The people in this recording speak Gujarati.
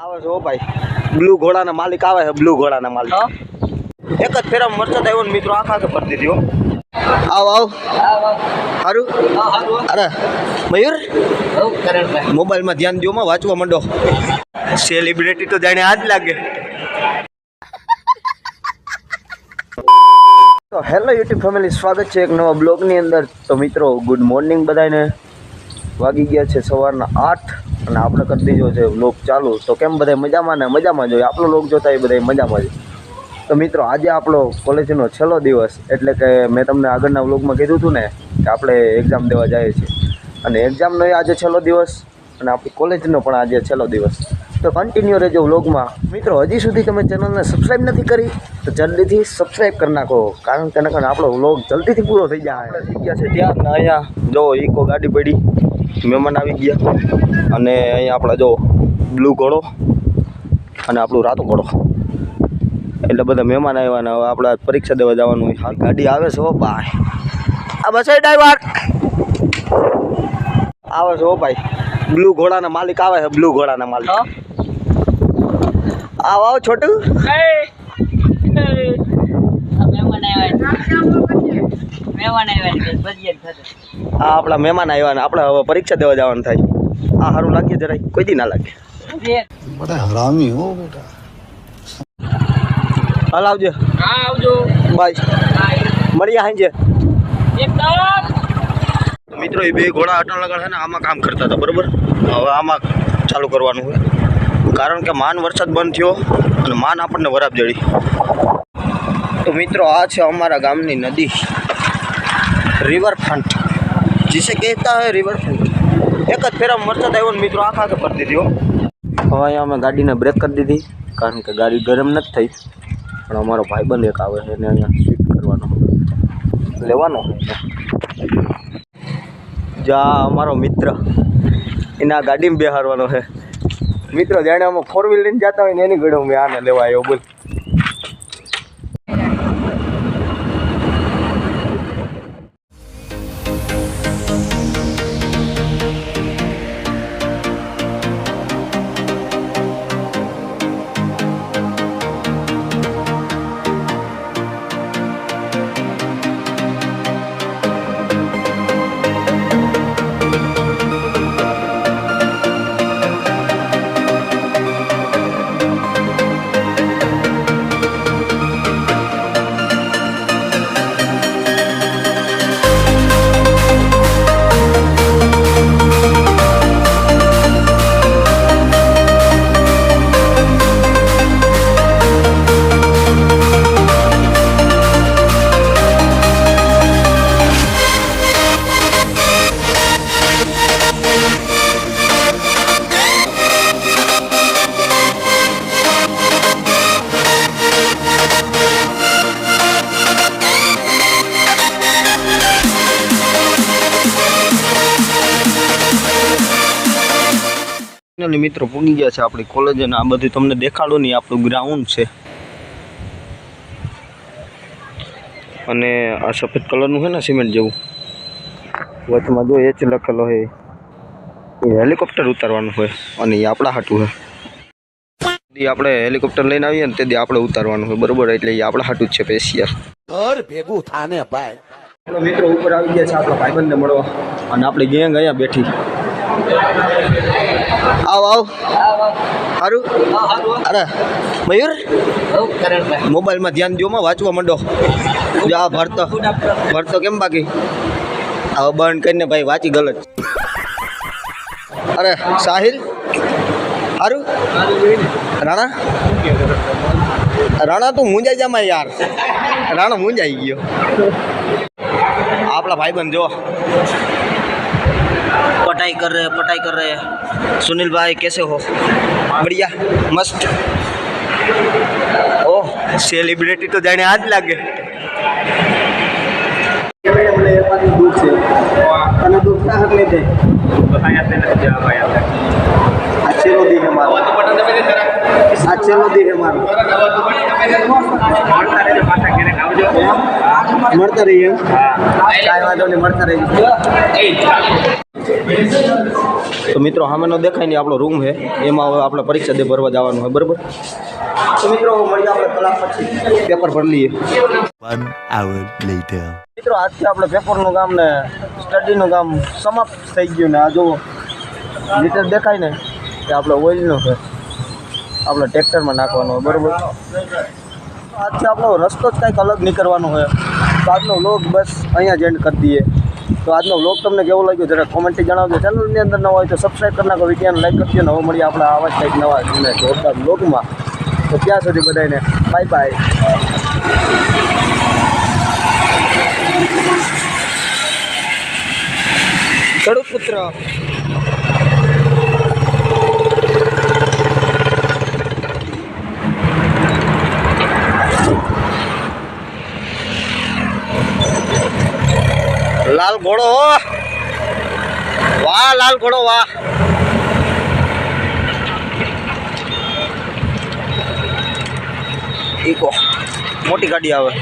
આવે છે ભાઈ, બ્લુ ઘોડાના માલિક આવે છે. બ્લુ ઘોડાના માલિક એક જ ફેરા મરચા આવ્યો ને મિત્રો, આખા પર દીધી. આવ આવ સારું. અરે મયુર, મોબાઈલમાં ધ્યાન દો, માં વાંચવા માંડો. સેલિબ્રિટી તો જાણે આજ લાગે. તો હેલો યુટ્યુબ ફેમિલી, સ્વાગત છે એક નવા બ્લોગની અંદર. તો મિત્રો ગુડ મોર્નિંગ બધાને. વાગી ગયા છે સવારના 8 અને આપણે કરી દીધો છે વ્લોગ ચાલુ. તો કેમ બધા મજામાં ને મજામાં જોઈએ? આપણો વ્લોગ જોતા એ બધા મજામાં જ. તો મિત્રો આજે આપણો કોલેજનો છેલ્લો દિવસ, એટલે કે મેં તમને આગળના વ્લોગમાં કીધું હતું ને કે આપણે એક્ઝામ દેવા જઈએ છીએ, અને એક્ઝામનો આજે છેલ્લો દિવસ અને આપણી કોલેજનો પણ આજે છેલ્લો દિવસ. તો કન્ટિન્યુ રહેજો વ્લોગમાં. મિત્રો હજી સુધી તમે ચેનલને સબસ્ક્રાઈબ નથી કરી તો જલ્દીથી સબસ્ક્રાઈબ કરી નાખો, કારણ કે નકર આપણો વ્લોગ જલ્દીથી પૂરો થઈ જાય. આપણે થઈ ગયા છે ત્યાં ને અહીંયા જો ઇકો ગાડી પડી, મહેમાન આવી ગયા, અને અહીંયા આપણે જો બ્લુ ઘોડો અને આપણું રાતો ઘોડો, એટલે બધા મહેમાન આવ્યા ને હવે આપણે પરીક્ષા દેવા જવાનું હોય. હા ગાડી આવે છે હો ભાઈ, આ બસ ડ્રાઈવર આવે છે હો ભાઈ. બ્લુ ઘોડાના માલિક આવે છે. બ્લુ ઘોડાના માલિક આવો આવો છોટું. હા આપણા મહેમાન આવ્યા ને આપણે હવે પરીક્ષા દેવા જવાનું થાય. આ સારું લાગે જરાય? કોઈ દી ના લાગે. બડા હરામી હો બેટા. હાલ આવજો. હા આવજો. બાય. મળીએ હાંજે. મિત્રો એ બે ઘોડા અટણ લગાડ છે ને આમાં કામ કરતા હતા, બરોબર. હવે આમાં ચાલુ કરવાનું હોય, કારણ કે માન વરસાદ બંધ થયો અને માન આપણને વરાપ જડી. તો મિત્રો આ છે અમારા ગામની નદી, રિવરફ્રન્ટ जिसे कहता है રિવરફ્રન્ટ. એક જ ફેરા વરસાદ આવ્યો ને મિત્રો, આખા પર દીધી. હવે અહીંયા અમે ગાડીને બ્રેક કરી દીધી, કારણ કે ગાડી ગરમ નથી થઈ. પણ અમારો ભાઈબંધ એક આવે છે એને અહીંયા શિફ્ટ કરવાનો લેવાનો. જા અમારો મિત્ર એના ગાડીમાં બેહારવાનો છે. મિત્રો જાણે અમે 4 વ્હીલ લઈને જતા હોય ને એની ગળે મેં આને લેવા આવ્યો. બોલ. મિત્રો પૂગી ગયા છે આપણી કોલેજ, અને આ બધું તમને દેખાડો નહીં. આપણું ગ્રાઉન્ડ છે, અને આ સફેદ કલરનું છે ને સિમેન્ટ જેવું, વચમાં જો એચ લખેલો હોય, એ હેલિકોપ્ટર ઉતારવાનું હોય, અને એ આપણા હાટું હોય. તે આપણે હેલિકોપ્ટર લઈને આવીએ ને તેથી આપણે ઉતારવાનું હોય, બરોબર. એટલે એ આપણા હાટું જ છે પેશિયર. ઘર ભેગું થાને ભાઈ. આપણો મિત્રો ઉપર આવી ગયા છે આપણા ભાઈબંધને મળવા, અને આપણી ગેંગ અહીંયા બેઠી. આવ આવ સારું. અરે મયુર, મોબાઈલમાં ધ્યાન દો, માં વાંચવા માંડો. જા ભરતો કેમ બાકી? હવે બંધ કરીને ભાઈ વાંચી ગલત. અરે સાહિલ સારું. રાણા તું મૂંઝાઈ જામાં યાર. રાણા મૂંઝાઈ ગયો. આપણા ભાઈબંધ જો पढ़ाई कर रहे हैं. सुनील भाई कैसे हो? बढ़िया मस्त. ओह सेलिब्रिटी तो जाने आज लागे. મળતા રહીએ. કાંઈ વાંધો નહીં, મળતા રહીએ. તો મિત્રો સામેનો દેખાય નહીં આપણો રૂમ છે, એમાં હવે આપણે પરીક્ષા દે ભરવા જવાનું હોય, બરાબર. તો મિત્રો મળીએ આપણે કલાક પછી પેપર ભરી લઈએ. 1 hour later. મિત્રો આજથી આપણે પેપરનું કામ ને સ્ટડીનું કામ સમાપ્ત થઈ ગયું ને આ જુઓ મીટર દેખાય ને કે આપણે ઓઇલનો છે, આપણે ટ્રેક્ટરમાં નાખવાનો હોય, બરાબર. આજથી આપણો રસ્તો જ કંઈક અલગ નીકળવાનો હોય. તો આજનો વ્લોગ બસ અહીંયા જ એન્ડ કરી દઈએ. તો આજનો વ્લોગ તમને કેવો લાગ્યો જરા કોમેન્ટથી જણાવજો. ચેનલની અંદર નવા હોય તો સબસ્ક્રાઈબ કરી નાખો, વિડીયોને લાઈક કરજો. હવે મળીએ આપણે આવા જ કંઈક નવા અને જોરદાર વ્લોગમાં. તો ત્યાં સુધી બધાને બાય બાય. ખેડૂત પુત્ર લાલ ઘોડો, વાહ લાલ ઘોડો વાહ. ઈકો મોટી ગાડી આવે.